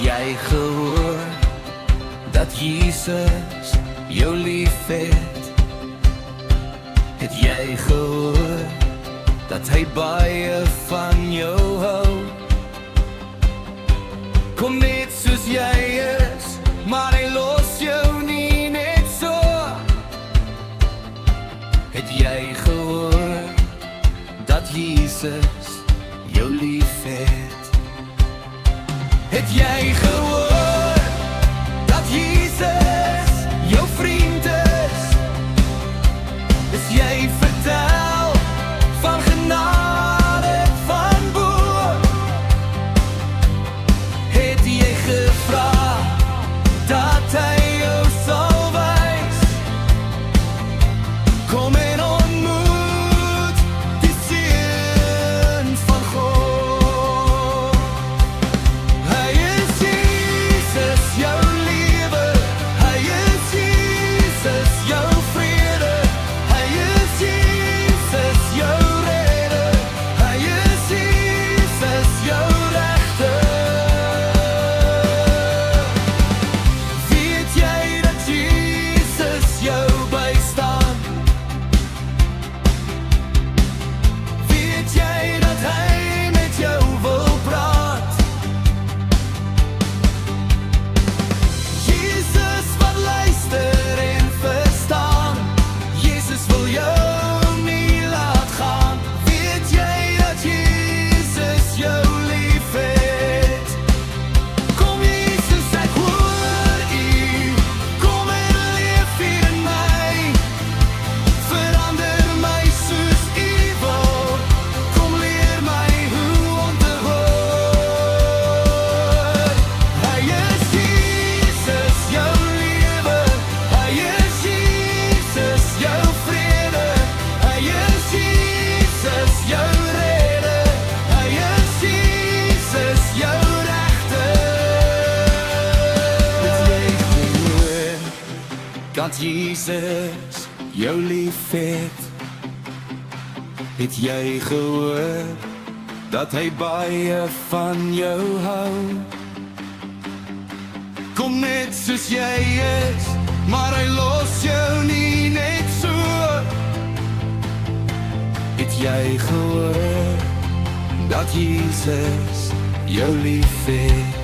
jy gehoor dat Jesus jou lief het? Het jy gehoor dat hy baie van jou hou? Kom net soos jy is, maar hy los jou nie net so. Het jy gehoor dat Jesus jou lief het? Het jy gehoor dat Jesus jou vriend is? Is jy vertel van genade van bo? Het jy gevra dat hy jou sal wys? Kom en ontmoet die Seun van God. Hy is Jesus jou lewe, hy is Jesus jou vrede, hy is Jesus jou redder, hy is Jesus jou regter. Weet jy dat Jesus jou bystaan? Weet jy dat hy met jou wil praat? Jesus wat luister en verstaan, Jesus wil jou nie laat gaan. Weet jy dat Jesus jou lief het? Kom Jesus, ek hoor u, kom en leef hier in my. Verander my soos u wil, kom leer my hoe om te hoor. Hy is Jesus jou lewe, hy is Jesus jou vrede, hy is Jesus jou redder, hy is Jesus jou regter. Het jy gehoor dat Jesus jou lief het? Het jy gehoor dat hy baie van jou hou? Kom net soos jy is, maar hy los jou nie net so. Het jy gehoor dat Jesus jou lief het?